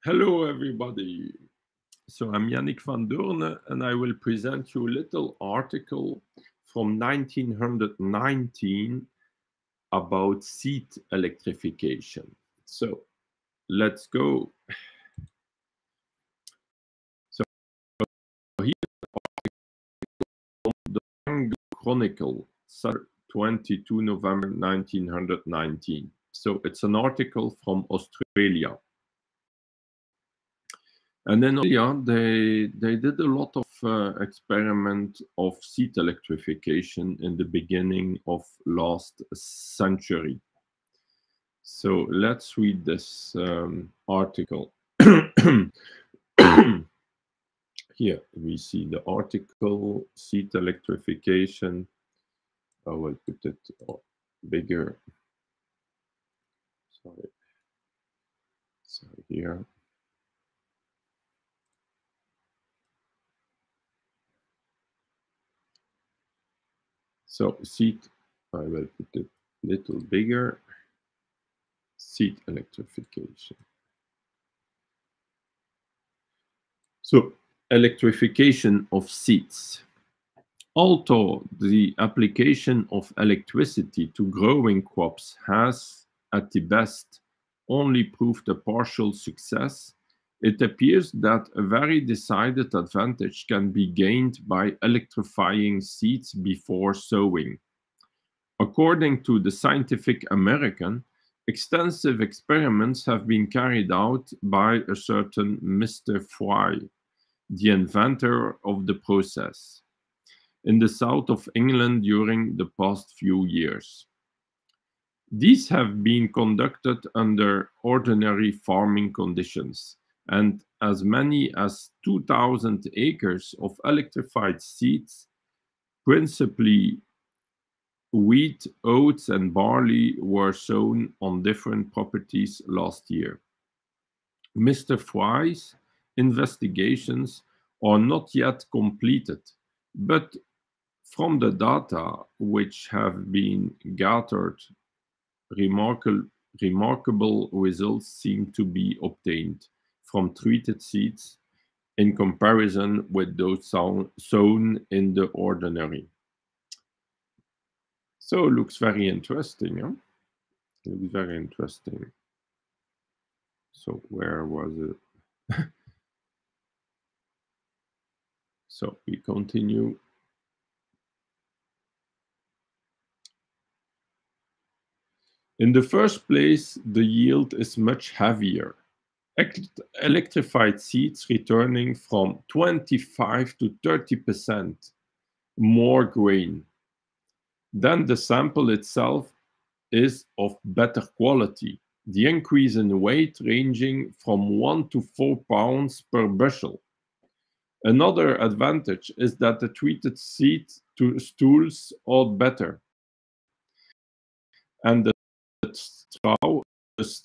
Hello, everybody. So I'm Yannick Van Doorne, and I will present you a little article from 1919 about seat electrification. So let's go. So here the Wanganui Chronicle, 22 November 1919. So it's an article from Australia. And in Australia, they did a lot of experiment of seat electrification in the beginning of last century. So let's read this article. Here we see the article, seat electrification. I will put it bigger. Sorry. So here. So seat, I will put it a little bigger. Seat electrification. So electrification of seats. Although the application of electricity to growing crops has, at the best, only proved a partial success, it appears that a very decided advantage can be gained by electrifying seeds before sowing. According to the Scientific American, extensive experiments have been carried out by a certain Mr. Fry, the inventor of the process, in the south of England during the past few years. These have been conducted under ordinary farming conditions, and as many as 2,000 acres of electrified seeds, principally wheat, oats, and barley, were sown on different properties last year. Mr. Fry's investigations are not yet completed, but from the data which have been gathered, remarkable results seem to be obtained from treated seeds in comparison with those sown in the ordinary. So it looks very interesting. Huh? It looks very interesting. So where was it? So we continue. In the first place, the yield is much heavier. Electrified seeds returning from 25 to 30% more grain. Then the sample itself is of better quality. The increase in weight ranging from 1 to 4 pounds per bushel. Another advantage is that the treated seed stools are better, and the straw is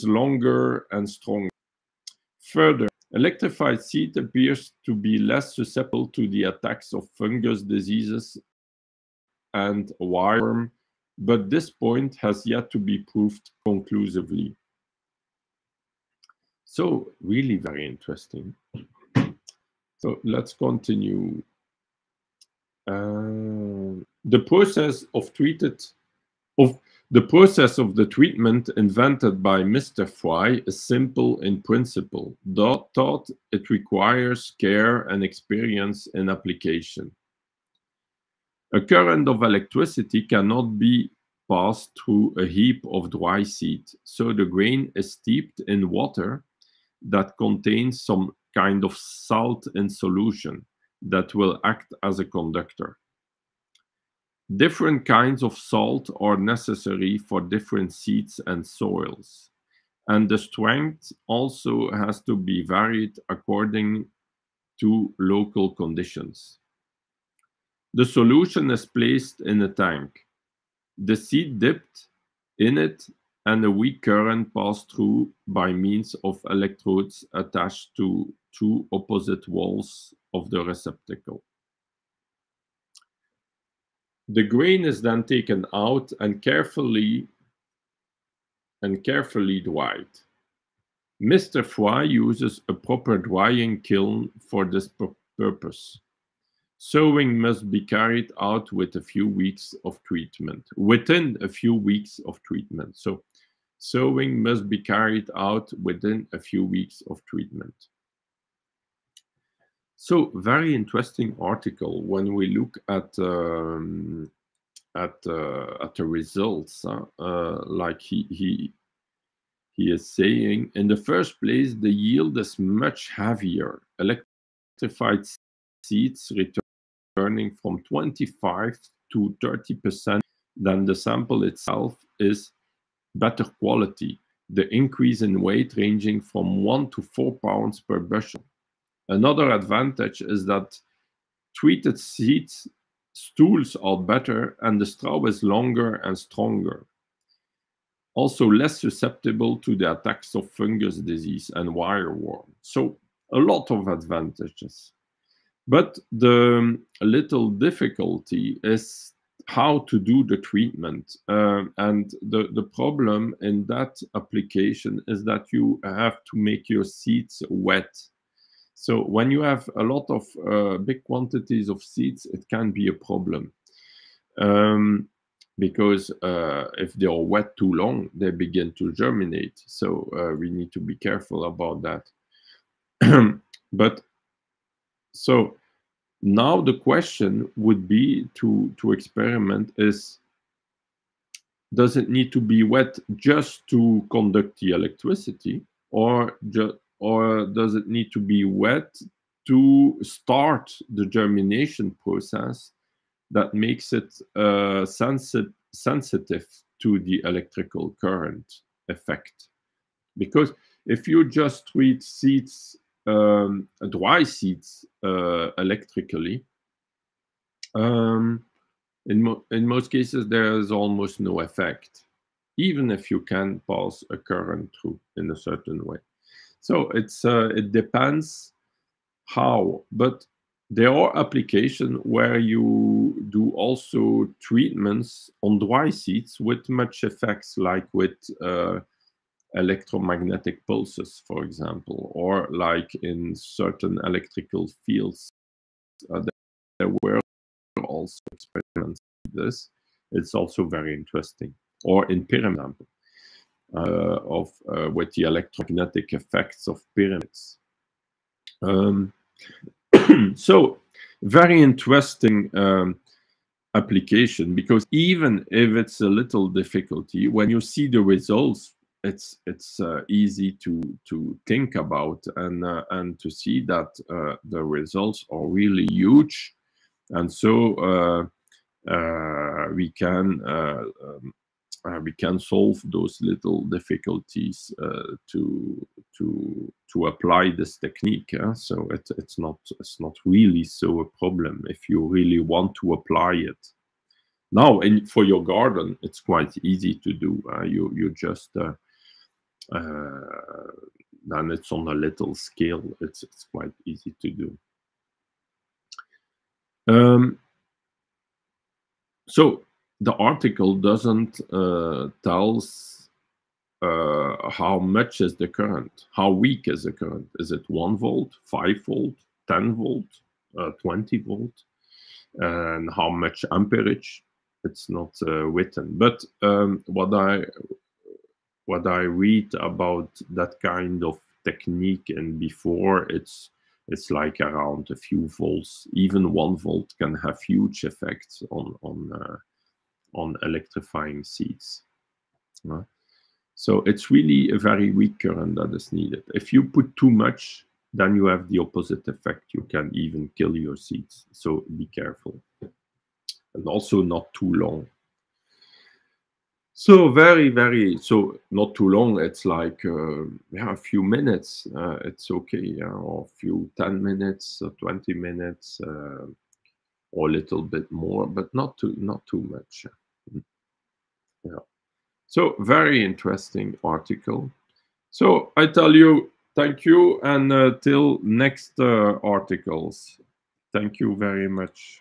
longer and stronger. Further, electrified seed appears to be less susceptible to the attacks of fungus diseases and wireworm, but this point has yet to be proved conclusively. So, really very interesting. So, let's continue. The process of the treatment invented by Mr. Fry is simple in principle, though it requires care and experience in application. A current of electricity cannot be passed through a heap of dry seed, so the grain is steeped in water that contains some kind of salt in solution that will act as a conductor. Different kinds of salt are necessary for different seeds and soils, and the strength also has to be varied according to local conditions. The solution is placed in a tank, the seed dipped in it, and a weak current passed through by means of electrodes attached to two opposite walls of the receptacle. The grain is then taken out and carefully dried. Mr. Fry uses a proper drying kiln for this purpose. Sewing must be carried out with a few weeks of treatment, within a few weeks of treatment. So sewing must be carried out within a few weeks of treatment. So very interesting article when we look at the results. Like he is saying, in the first place, the yield is much heavier. Electrified seeds returning from 25 to 30% than the sample itself is better quality. The increase in weight ranging from 1 to 4 pounds per bushel. Another advantage is that treated seeds stools are better and the straw is longer and stronger. Also less susceptible to the attacks of fungus disease and wireworm. So a lot of advantages. But the little difficulty is how to do the treatment. And the problem in that application is that you have to make your seeds wet. So when you have a lot of big quantities of seeds, it can be a problem. Because if they are wet too long, they begin to germinate. So we need to be careful about that. But so now the question would be to experiment is, does it need to be wet just to conduct the electricity, or does it need to be wet to start the germination process that makes it sensitive to the electrical current effect? Because if you just treat seeds, dry seeds electrically, in most cases there is almost no effect, even if you can pass a current through in a certain way. So it depends how, but there are applications where you do also treatments on dry seeds with much effects, like with electromagnetic pulses, for example, or like in certain electrical fields. There were also experiments like this. It's also very interesting. Or in pyramid, with the electromagnetic effects of pyramids. So very interesting application, because even if it's a little difficulty, when you see the results, it's easy to think about and to see that the results are really huge, and so we can solve those little difficulties to apply this technique. So it's not really so a problem if you really want to apply it. Now, for your garden, it's quite easy to do. You just then it's on a little scale. It's quite easy to do. So the article doesn't tells how much is the current, how weak is the current. Is it 1 volt, 5 volt, 10 volt, 20 volt, and how much amperage? It's not written. But what I read about that kind of technique, and before, it's like around a few volts. Even 1 volt can have huge effects on electrifying seeds. So it's really a very weak current that is needed. If you put too much, then you have the opposite effect. You can even kill your seeds. So be careful. And also not too long. So so not too long. It's like a few minutes. It's okay, or a few 10 minutes, 20 minutes, or a little bit more, but not too much. Yeah. So very interesting article. So I tell you, thank you, and till next articles. Thank you very much.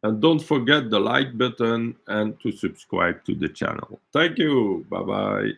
And don't forget the like button and to subscribe to the channel. Thank you. Bye-bye.